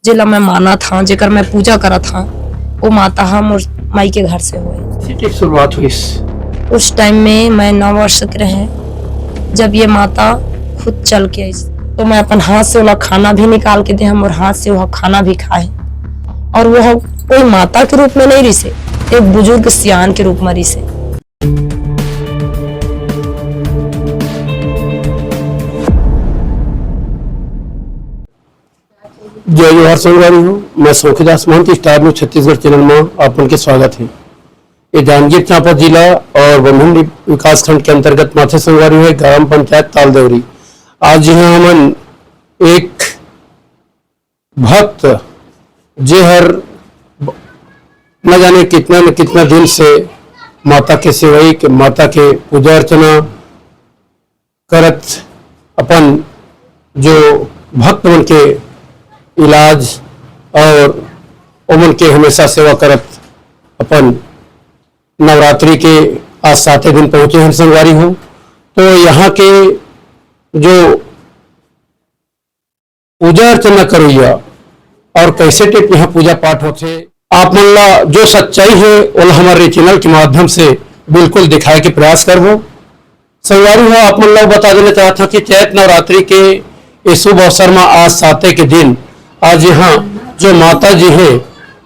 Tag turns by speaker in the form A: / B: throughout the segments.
A: जिला मैं माना था, जेकर मैं पूजा करा था, वो माता हम माई के घर से हुए।
B: शुरुआत हुई
A: उस टाइम में मैं 9 वर्ष के रहे, जब ये माता खुद चल के आई, तो मैं अपन हाथ से वाला खाना भी निकाल के दे हम और हाथ से वह खाना भी खाए। और वह कोई माता के रूप में नहीं रिसे, एक बुजुर्ग सियान के रूप में रिसे।
B: जय जोहार संगवारी हूँ, मैं सौखीदास महंत, स्टार न्यूज छत्तीसगढ़ चैनल में आप उनके स्वागत है। ये जांजगीर चांपा जिला और बंधुन विकास खंड के अंतर्गत माथे संगवारी है, ग्राम पंचायत तालदेवरी। आज यहाँ हमन एक भक्त जे हर न जाने कितना न कितना दिन से माता के सेवई के माता के पूजा अर्चना करत अपन जो भक्त मन के इलाज और उमन के हमेशा सेवा करत अपन नवरात्रि के आज 7 दिन पहुंचे हैं संगवारी हो। तो यहाँ के जो पूजा अर्चना करोया और कैसे टेप यहाँ पूजा पाठ होते आप मन ला जो सच्चाई है वो हमारे चैनल के माध्यम से बिल्कुल दिखाए के प्रयास करबो। संगवारी हो आप मन ला बता देना चाहता कि चैत नवरात्रि के इस शुभ अवसर में आज 7 के दिन आज यहाँ जो माता जी है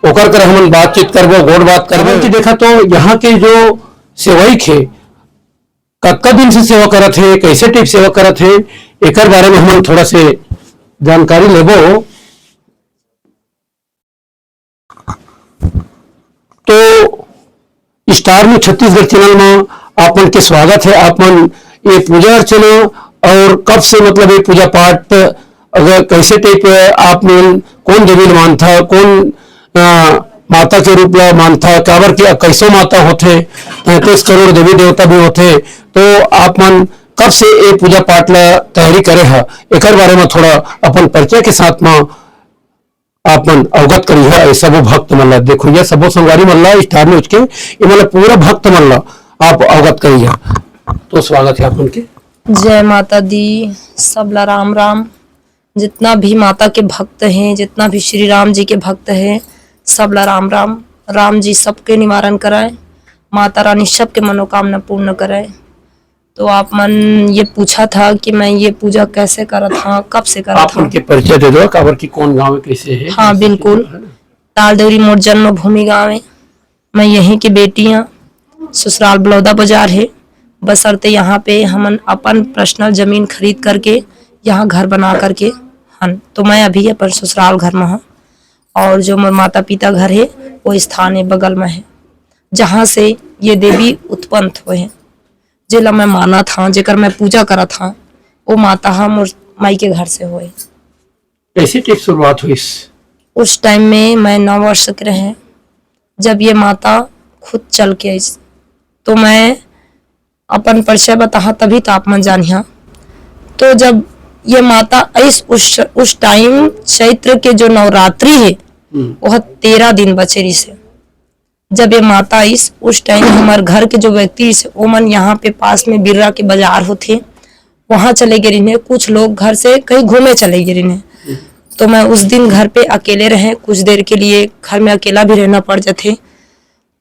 B: ओकर कर हम बातचीत करबो, गोड़ बात करबो कि देखा तो यहाँ के जो सेवई खे कक्का दिन से सेवा करत है, कैसे टिप सेवा करत है, एक बारे में हम थोड़ा से जानकारी लेबो। तो स्टार में छत्तीसगढ़ चैनल में आप मन के स्वागत है। आप मन ये पूजा अर्चना और कब से मतलब ये पूजा पाठ अगर कैसे टाइप आप मन कौन देवी मानता, कौन माता के रूप में मानता, काबर के कैसो माता होते, 33 करोड़ देवी देवता भी होते, तो आप मन कब से ये पूजा पाठ ला तैयारी करे है, एक बारे में थोड़ा अपन परिचय के साथ में आप मन अवगत करी है। सब भक्त मन ला देखो ये सब संगवारी मन ला स्टार न्यूज के ये मतलब पूरा भक्त मन ला आप अवगत करी है। तो स्वागत है आप उनके।
A: जय माता दी, सब ला राम राम। जितना भी माता के भक्त हैं, जितना भी श्री राम जी के भक्त हैं, सब ला राम राम। राम जी सबके निवारण कराए, माता रानी सबके मनोकामना पूर्ण कराए। तो आप मन ये पूछा था कि मैं ये पूजा कैसे करा था, कब से करा
B: आप
A: था।
B: उनके परिचय दे दो, काबर की कौन गांव है, कैसे है।
A: हाँ बिल्कुल, तालदेवरी मोर जन्म भूमि गाँव है। मैं यहीं की बेटी हूँ, ससुराल बलौदा बाजार है। बसरते यहाँ पे हमन अपन पर्सनल जमीन खरीद करके यहाँ घर बना करके हन। तो मैं अभी अपन ससुराल घर में हूँ और जो मोर माता पिता घर है वो स्थान है बगल में है, जहाँ से ये देवी उत्पन्न हुए हैं। जिला मैं माना था, जेकर मैं पूजा करा था, वो माता हम और माई के घर से हुए।
B: कैसे टिप शुरुआत हुई
A: उस टाइम में मैं 9 वर्ष के रहे, जब ये माता खुद चल के आई, तो मैं अपन परिचय बता तभी तो आप मन जानिया। तो जब ये माता उस टाइम चैत्र के जो नवरात्रि है वह 13 दिन बचे रही से। जब ये माता आई उस टाइम हमारे घर के जो व्यक्ति से ओमन यहाँ पे पास में बिर्रा के बाजार होते वहां चले गए रही। कुछ लोग घर से कहीं घूमे चले गए रही। तो मैं उस दिन घर पे अकेले रहे, कुछ देर के लिए घर में अकेला भी रहना पड़ जाते।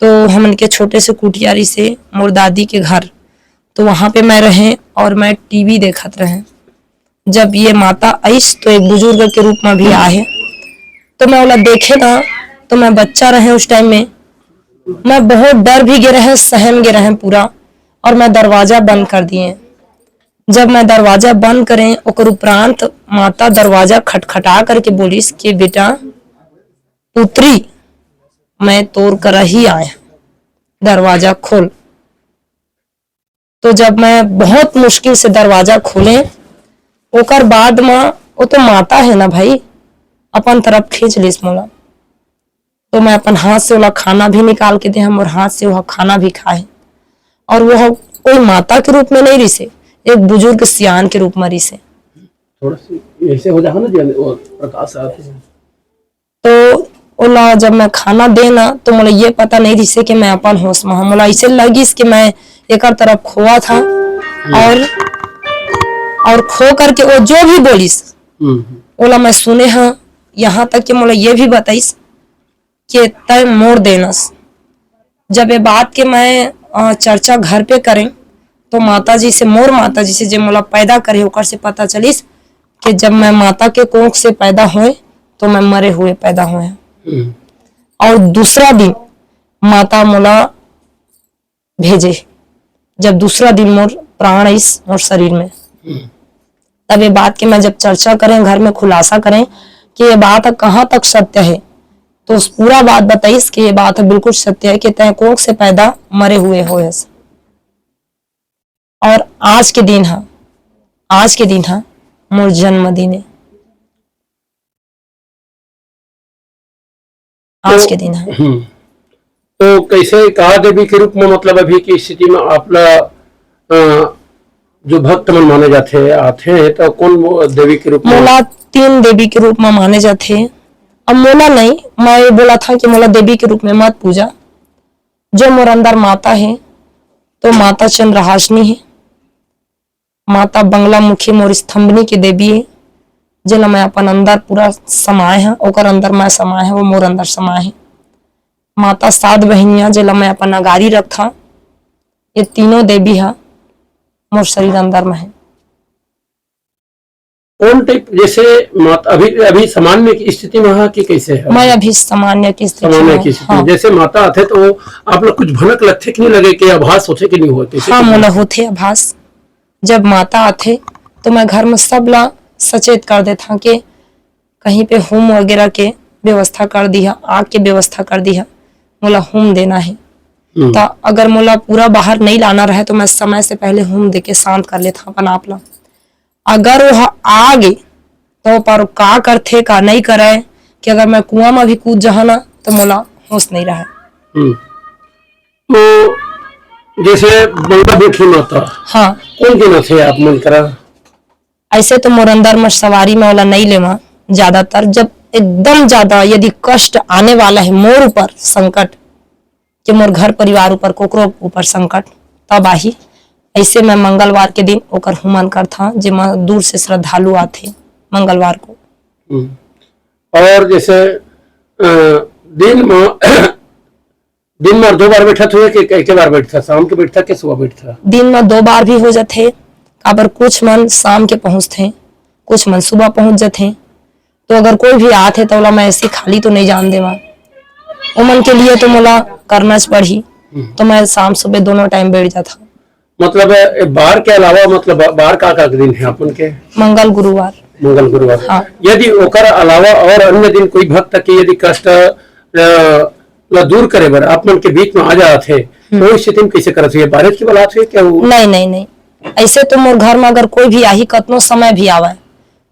A: तो हम के छोटे से कुटियारी से मोर दादी के घर, तो वहां पे मैं रहे और मैं टीवी देखत रहे। जब ये माता आई तो एक बुजुर्ग के रूप में भी आए, तो मैं वाला देखे ना, तो मैं बच्चा रहे उस टाइम में, मैं बहुत डर भी गे रहे, सहम गे रहे पूरा। और मैं दरवाजा बंद कर दिए। जब मैं दरवाजा बंद करें और उपरांत माता दरवाजा खटखटा करके बोलिस कि बेटा पुत्री मैं तोड़ कर ही आए, दरवाजा खोल। तो जब मैं बहुत मुश्किल से दरवाजा खोले, ओकर बाद में वो तो माता है ना भाई, अपन तरफ खींच लिस मोला। तो मैं अपन हाथ से वाला खाना भी निकाल के दे हम और हाथ से वह खाना भी खाए। और वह कोई माता के रूप में नहीं रिसे, एक बुजुर्ग सियान के रूप में रिसे।
B: थोड़ा सी ऐसे हो जाएगा ना वो प्रकाश आते हैं।
A: तो ओला जब मैं खाना देना तो मुझे ये पता नहीं रिसे कि मैं अपन होश में हूँ। मुझे ऐसे लगी कि मैं एक तरफ खोआ था और खो करके वो जो भी बोलिस ओला मैं सुने हाँ यहाँ तक कि मोला ये भी बताइस कि तय मोड़ देनस। जब ये बात के मैं चर्चा घर पे करें तो माता जी से, मोर माता जी से जो मोला पैदा करे ओकर से पता चलिस कि जब मैं माता के कोख से पैदा हुए तो मैं मरे हुए पैदा हुए हैं। और दूसरा दिन माता मोला भेजे, जब दूसरा दिन मोर प्राण इस मोर शरीर में, तब ये बात की मैं जब चर्चा करें घर में खुलासा करें कि ये बात कहाँ तक सत्य है, तो उस पूरा बात बताइस कि ये बात बिल्कुल सत्य है कि तय कोख से पैदा मरे हुए हो। और आज के दिन है, आज के दिन है मोर जन्मदिन है, आज के दिन है।
B: तो कैसे कहा देवी के रूप में, मतलब अभी की स्थिति में आपला जो भक्त मन माने जाते आते हैं तो कौन देवी के रूप में?
A: मोला 3 देवी के रूप में माने जाते। अब मोला नहीं, मैं ये बोला था कि मोला देवी के रूप में मत पूजा। जो मोर अंदर माता है तो माता चंद्रहासिनी है, माता बंगला मुखी मोर स्तंभनी की देवी है, जिला मैं अपन अंदर पूरा समाये है, ओकर अंदर मैं समाये है, वो मोर अंदर समाये है। माता 7 बहनियां जिला मैं अपन अगारी रखा, ये तीनों देवी है मोर शरीर अंदर में है।
B: कौन टाइप जैसे माता अभी सामान्य की स्थिति में है कि कैसे है?
A: मैं अभी सामान्य की स्थिति
B: सामान्य की
A: में।
B: स्थिति
A: हाँ।
B: जैसे माता आते तो आप लोग कुछ भनक लगते कि नहीं लगे कि आभास होते कि नहीं होते?
A: हाँ मोला होते आभास। जब माता आते तो मैं घर में सब ला सचेत कर देता कि कहीं पे होम वगैरह के व्यवस्था कर दिया, आग के व्यवस्था कर दिया, मोला होम देना है। तो अगर मोला पूरा बाहर नहीं लाना रहे तो मैं समय से पहले होम दे के शांत कर लेता अपन आप ला। अगर वो आ गई तो पर का करथे का नहीं करे कि अगर मैं कुआं में भी कूद जहा ना तो मोला होश नहीं रहा।
B: तो जैसे बंगला मुखी माता,
A: हाँ,
B: कौन दिन थे आप मन करा?
A: ऐसे तो मोर अंदर में सवारी में वाला नहीं लेवा। ज्यादातर जब एकदम ज्यादा यदि कष्ट आने वाला है मोर ऊपर संकट, कि मोर घर परिवार ऊपर कोकरो ऊपर संकट, तब आही। ऐसे मैं मंगलवार के दिन ओकर हुमन करथा, जिमा दूर से श्रद्धालु आते मंगलवार को।
B: और जैसे दिन में 2 बार बैठत हुए कि एक बार बैठता, शाम के बैठता कि सुबह बैठता?
A: दिन में 2 बार भी हो जाते, काबर कुछ मन शाम के पहुंचते, कुछ मन सुबह पहुंच जाते। तो अगर कोई भी आते तो मैं ऐसे खाली तो नहीं जान देवा, उमन के लिए तो मोला करना पड़ी, तो मैं शाम सुबह दोनों टाइम बैठ जाता।
B: मतलब बार के अलावा, मतलब बार का दिन है अपन के?
A: मंगल गुरुवार।
B: मंगल गुरुवार।
A: हाँ।
B: यदि ओकर अलावा और अन्य दिन कोई भक्त की यदि कष्ट दूर करे बर आप मन के बीच में आ जाते तो स्थिति में कैसे करते हुए? बारिश की बात हुई क्या?
A: नहीं नहीं नहीं, ऐसे तो मोर घर में अगर कोई भी आही कतनो समय भी आवे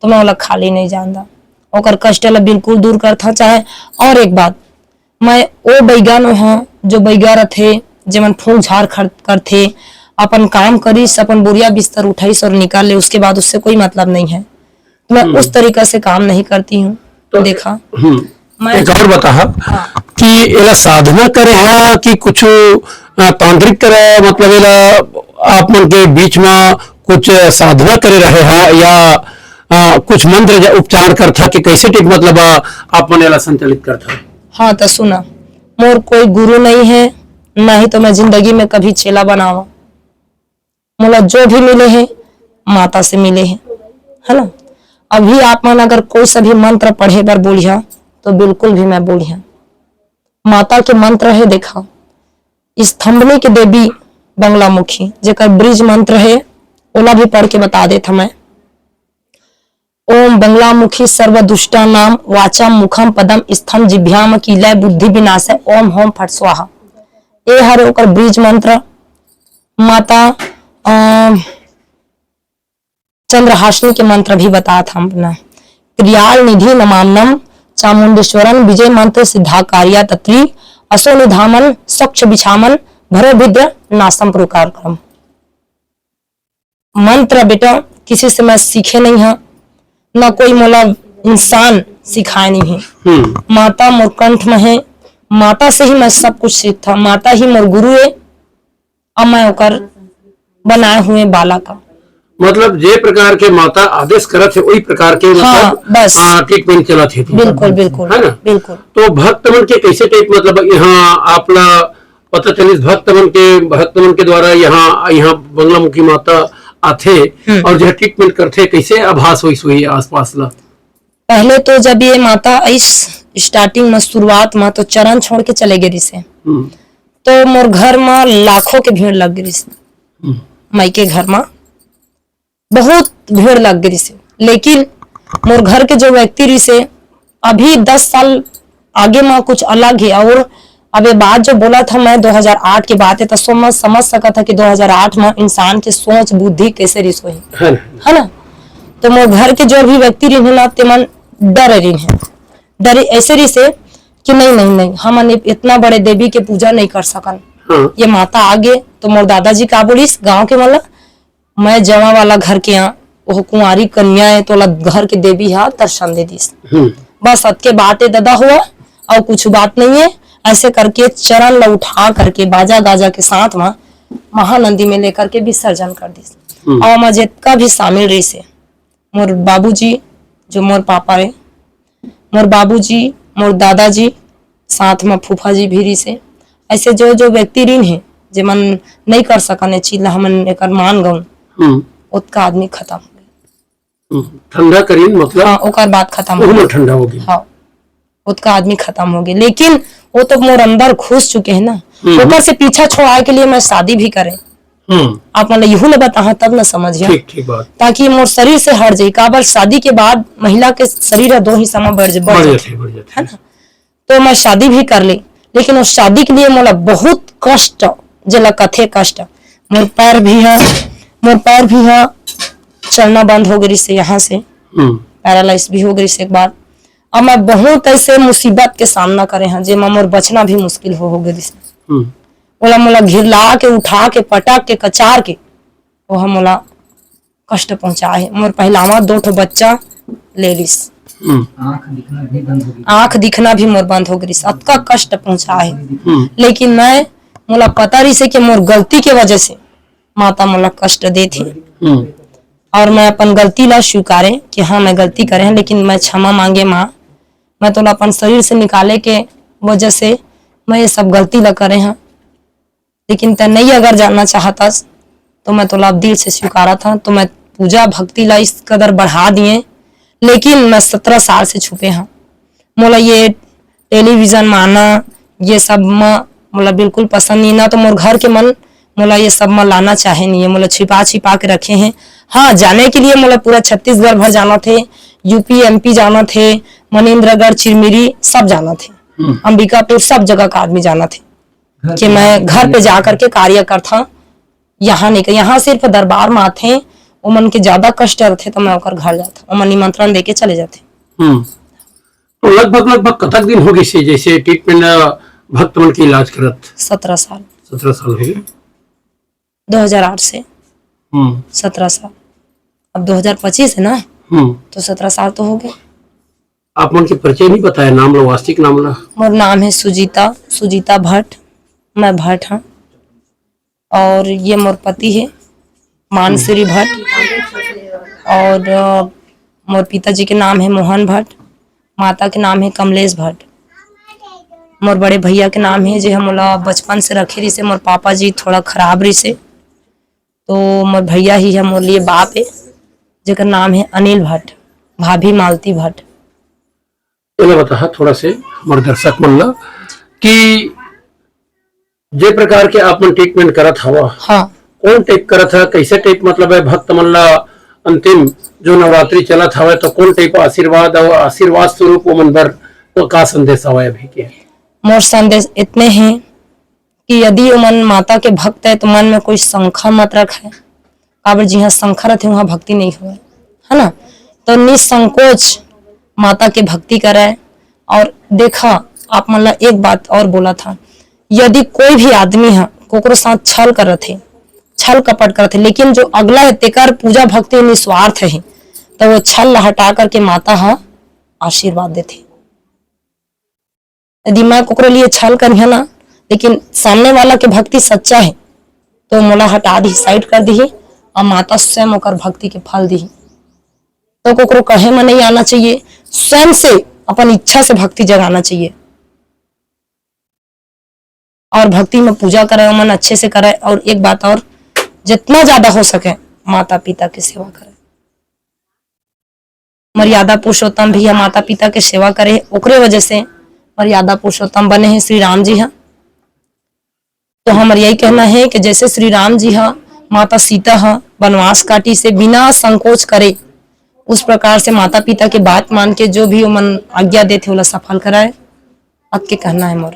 A: तो मैं ओला खाली नहीं जानदा, ओकर कष्ट ला बिल्कुल दूर करता। चाहे और एक बात, मैं ओ बैगान वहाँ जो बैगा रथे जेमन फूंक झाड़ करथे, अपन काम करीस, अपन बोरिया बिस्तर उठाईस और निकाल ले, उसके बाद उससे कोई मतलब नहीं है। मैं उस तरीका से काम नहीं करती हूँ। तो देखा मैं
B: एक और बता कि एला साधना करे है कि कुछ तांत्रिक करे, मतलब एला आप मन के बीच में कुछ साधना करे रहे है या कुछ मंत्र उपचार करता कि कैसे ठीक, मतलब आप मन एला संचालित करता?
A: हाँ तो सुना, मोर कोई गुरु नहीं है, ना ही तो मैं जिंदगी में कभी चेला बनावा। मोला जो भी मिले हैं माता से मिले हैं, है ना। अभी आप मन अगर कोई सा भी मंत्र पढ़े बर बोलिया तो बिल्कुल भी मैं बोलिया। माता के मंत्र है, देखा स्तंभनी के देवी बंगला मुखी जेकर ब्रिज मंत्र है, ओला भी पढ़ के बता देता मैं। ओम बंगला मुखी सर्व दुष्टा नाम वाचाम मुखम पदम स्तंभ जिभ्याम की लय बुद्धि विनाशय ओम होम फट स्वाहा। ए हर ओकर ब्रिज मंत्र। माता चंद्रहासिनी के मंत्र भी बता था अपना। क्रियाल निधि नमामनम चामुंडेश्वरन विजय मंत्र सिद्धा कार्या तत्री असो निधामन स्वच्छ बिछामन भरो विद्या नासम प्रकार क्रम। मंत्र बेटा किसी से मैं सीखे नहीं है, ना कोई मोला इंसान सिखाए नहीं है। माता मोर कंठ में है, माता से ही मैं सब कुछ सीखता। माता ही मोर गुरु है, अब मैं ओकर बनाए हुए बाला का।
B: मतलब जे प्रकार के माता आदेश करत है वही प्रकार के
A: हाँ,
B: मतलब
A: बस।
B: ट्रीटमेंट चलत है
A: बिल्कुल बिल्कुल
B: है ना।
A: बिल्कुल।
B: तो भक्त मन के कैसे टाइप मतलब यहाँ आपला पता चलिस भक्त मन के द्वारा यहाँ यहाँ बंगलामुखी माता आथे और जो ट्रीटमेंट करथे कैसे आभास हुई आसपास ला।
A: पहले तो जब ये माता इस स्टार्टिंग में शुरुआत में तो चरण छोड़ के चले गए से तो मोर घर में लाखों के भीड़ लग गई से। माई के घर में बहुत भीड़ लग गई से, लेकिन मोर घर के जो व्यक्ति रही से अभी 10 साल आगे में कुछ अलग है। और अब ये बात जो बोला था मैं 2008 की बात है तो समझ सका था कि 2008 में इंसान की सोच बुद्धि कैसे रिस हुई है ना। तो मोर घर के जो भी व्यक्ति रही ना ते मन डर रही है, डर ऐसे रही से कि नहीं नहीं नहीं हम इतना बड़े देवी के पूजा नहीं कर सकन। ये माता आगे तो मोर दादाजी का बोलिस गाँव के मतलब मैं जवा वाला घर के यहाँ वो कुंवारी कन्या है तो घर के देवी है दर्शन दे दीस बस अत के बात है दादा हुआ और कुछ बात नहीं है। ऐसे करके चरण ला उठा करके बाजा गाजा के साथ में महानंदी में लेकर के विसर्जन कर दीस। और मजेद का भी शामिल रही से मोर बाबूजी जो मोर पापा है, मोर बाबूजी मोर दादाजी साथ में फूफा जी भी रही से। ऐसे जो जो व्यक्ति ऋण है जे मन नहीं कर सकने चीज हमन एक मान गऊ उसका आदमी खत्म हो गया।
B: ठंडा करीन मतलब
A: हाँ ओकर बात खत्म हो गया,
B: ठंडा हो गया।
A: हाँ उसका आदमी खत्म हो गया। लेकिन वो तो मोर अंदर घुस चुके हैं ना। ऊपर से पीछा छोड़ाए के लिए मैं शादी भी करे आप मतलब यूं न बता तब न समझिए
B: ठीक बात
A: ताकि मोर शरीर से हट जाए। काबर शादी के बाद महिला के शरीर 2 हिस्सा में बढ़ जाते है ना। तो मैं शादी भी कर ली, लेकिन उस शादी के लिए मोला बहुत कष्ट जला कथे कष्ट। मोर पैर भी है चलना बंद हो गई से, यहाँ से पैरालाइज भी हो गई से एक बार। अब मैं बहुत ऐसे मुसीबत के सामना करे हैं जे मोर बचना भी मुश्किल हो गई से। मोला मोला घिरला के उठा के पटक के कचार के वो मोला कष्ट पहुंचाए। मोर पहलावा 2 बच्चा ले लिस, आंख दिखना भी मोर बंद हो गई, सबका कष्ट पहुंचा है। लेकिन मैं मोला पता रही से कि मोर गलती के वजह से माता मोला कष्ट दे थी और मैं अपन गलती ला स्वीकारे कि हाँ मैं गलती करे हैं, लेकिन मैं क्षमा मांगे माँ। मैं तो अपन शरीर से निकाले के वजह से मैं ये सब गलती ला करे हैं, लेकिन ते नहीं अगर जानना चाहता तो मैं तो अब दिल से स्वीकारा था। तो मैं पूजा भक्ति ला इस कदर बढ़ा दिए, लेकिन मैं 17 साल से छुपे हैं। मोला ये टेलीविजन में आना ये सब मोला बिल्कुल पसंद नहीं ना। तो मोर घर के मन मोला ये सब में लाना चाहे नहीं है, मोला छिपा छिपा के रखे हैं। हाँ जाने के लिए मोला पूरा छत्तीसगढ़ भर जाना थे, यूपी MP जाना थे, मनिंद्रगढ़ चिरमिरी सब जाना थे, अंबिकापुर सब जगह का आदमी जाना थे कि मैं घर पे जाकर के कार्य करता। यहाँ नहीं कर, यहाँ सिर्फ दरबार में आते उमन के ज्यादा कष्ट रहते तो मैं ओकर घर जाता, उमन निमंत्रण दे के चले जाते।
B: तो लगभग कतक दिन हो गए से जैसे ट्रीटमेंट भक्त मन के इलाज करत?
A: 17 साल
B: 17 साल हो गए
A: 2008 से 17 साल। अब 2025 है ना तो 17 साल तो हो गए।
B: आप मन के परिचय नहीं बताया, नाम लो वास्तविक नाम ला?
A: मोर नाम है सुजीता भट्ट, मैं भट्ट हूँ और ये मोर पति है मानश्री भट्ट और मोर पिताजी के नाम है मोहन भट्ट, माता के नाम है कमलेश भट्ट। मोर बड़े भैया के नाम है जो मोला बचपन से रखे रही से, मोर पापा जी थोड़ा खराब रही से तो मोर भैया ही है मोर लिए बाप है जेकर नाम है अनिल भट्ट, भाभी मालती भट्ट।
B: बता थोड़ा से हमारे दर्शक मन ला कि जे प्रकार के आप मन ट्रीटमेंट करत हवा
A: हाँ
B: कौन टाइप करत है, कैसे टाइप मतलब है भक्त मन ला अंतिम जो नवरात्रि चलत हवे तो कौन टाइप आशीर्वाद और आशीर्वाद स्वरूप मन बर तो का संदेश हवे अभी के?
A: मोर संदेश इतने हैं कि यदि मन माता के भक्त है तो मन में कोई शंका मत रखे। काबर जहाँ शंका रहते वहाँ भक्ति नहीं हुए है ना। तो निसंकोच माता के भक्ति करे। और देखा आप मन ला एक बात और बोला था, यदि कोई भी आदमी है कोकरो साथ छल करत है, छल कपट करते, लेकिन जो अगला है तेकर पूजा भक्ति निस्वार्थ है तो वो छल हटा करके माता हा आशीर्वाद देते। यदि मैं कोकरो लिए छल करिए ना लेकिन सामने वाला के भक्ति सच्चा है तो मोला हटा दी साइड कर दी और माता स्वयं ओकर भक्ति के फल दी। तो कोकरो कहे में नहीं आना चाहिए, स्वयं से अपन इच्छा से भक्ति जगाना चाहिए और भक्ति में पूजा करे, मन अच्छे से करे। और एक बात और, जितना ज्यादा हो सके माता पिता की सेवा करे। मर्यादा पुरुषोत्तम भी है, माता पिता के सेवा करे, ओकरे वजह से मर्यादा पुरुषोत्तम बने हैं श्री राम जी। हाँ, तो हमार यही कहना है कि जैसे श्री राम जी हाँ माता सीता हाँ वनवास काटी से बिना संकोच करे, उस प्रकार से माता पिता की बात मान के जो भी मन आज्ञा देते होला सफल कराए। अब के कहना है मोर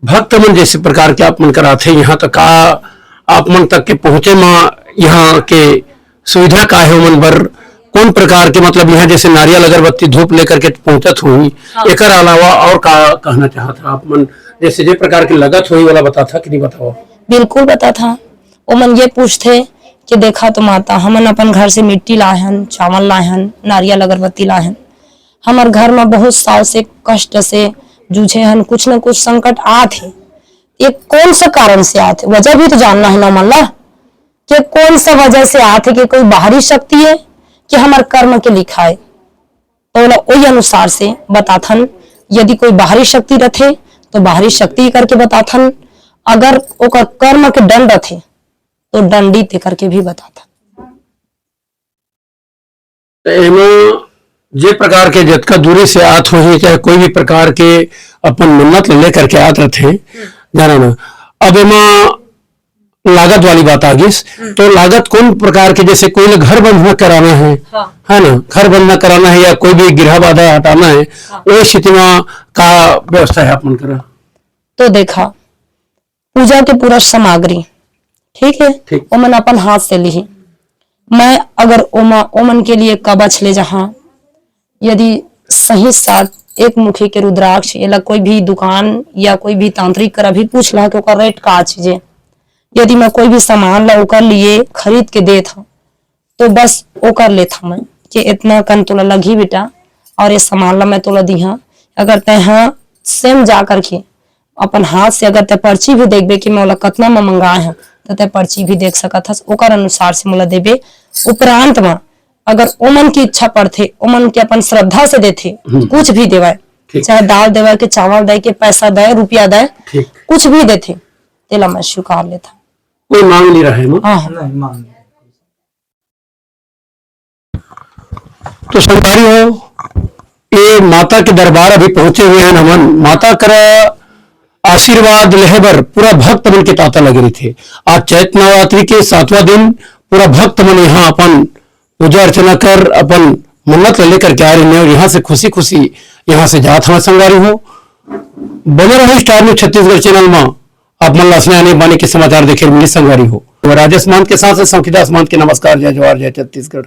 B: भक्त मन जैसे प्रकार के आप मन कराथे यहाँ तक का आप मन तक के पहुंचे में यहाँ के सुविधा का है मन बर कौन प्रकार के मतलब यहाँ जैसे नारियल अगरबत्ती धूप लेकर के पहुंचत हुई।
A: हाँ।
B: एक अलावा और का कहना चाहता आप मन जैसे जे प्रकार की लगत हुई वाला बता था कि नहीं बताओ।
A: बिल्कुल बता था। वो मन ये पूछते कि देखा तो माता हमन अपन घर से मिट्टी लाए हन, चावल लाए हन, नारियल अगरबत्ती लाए हन, हमार घर में बहुत साल से कष्ट से जूझे हन, कुछ न कुछ संकट आत है। ये कौन सा कारण से आते, वजह भी तो जानना है ना मन ला कि कौन सा वजह से आते, कि कोई बाहरी शक्ति है कि हमार कर्म के लिखा है। तो वही अनुसार से बताथन। यदि कोई बाहरी शक्ति रथे तो बाहरी शक्ति करके बताथन, अगर ओकर कर्म के दंड रथे तो दंडित करके भी बताथन।
B: जे प्रकार के जतका दूरी से आत हो चाहे कोई भी प्रकार के अपन मन्नत लेकर के आत रहे जाना ना। अब एमा लागत वाली बात आ गई, तो लागत कौन प्रकार के जैसे कोई घर बंद कराना है,
A: हाँ।
B: है ना, घर बंद कराना है या कोई भी गृह बाधा हटाना है,
A: हाँ।
B: वो स्थिति में का व्यवस्था है अपन करा।
A: तो देखा पूजा के पूरा सामग्री ठीक है,
B: ठीक।
A: ओमन अपन हाथ से ली। मैं अगर ओमन के लिए कवच ले जहाँ, यदि सही साथ एक मुखी के रुद्राक्ष या कोई भी दुकान या कोई भी तांत्रिक कर अभी पूछ ला कि ओकर रेट का चीजें, यदि मैं कोई भी सामान ला ओकर लिए खरीद के देत हूँ तो बस ओकर लेता मैं कि इतना कन तोला लगी बेटा और ये सामान ला मैं तोला दी हाँ। अगर ते हाँ सेम जा करके अपन हाथ से अगर ते पर्ची भी देखबे कि मैं कतना में मंगाए हैं तो ते पर्ची भी देख सकत हस, ओकर अनुसार से मोला देबे। उपरांत में अगर ओमन की इच्छा पड़थे, ओमन के अपन श्रद्धा से देथे, कुछ भी देवाए, चाहे दाल देवाए के चावल दे के पैसा दे रुपया दे, कुछ भी देथे तेला मैं स्वीकार लेता।
B: कोई मांग नहीं रहे ना।
A: हाँ
C: नहीं मांग।
B: तो संगवारी हो ये माता के दरबार अभी पहुंचे हुए हैं नमन माता कर आशीर्वाद लेहबर पूरा भक्त मन के ताता लगे रही थे। आज चैत नवरात्रि के 7वां दिन पूरा भक्त मन यहाँ अपन पूजा अर्चना कर अपन मन्नत लेकर के आ रहे हैं और यहाँ से खुशी खुशी यहाँ से जात हमें संगवारी हो। बने रहो स्टार न्यूज छत्तीसगढ़ चैनल में आप मन लासने आने बाने के समाचार देखे मिले संगवारी हो। राजेश महंत के साथ संखीदास महंत के नमस्कार, जय जवाहर, जय छत्तीसगढ़।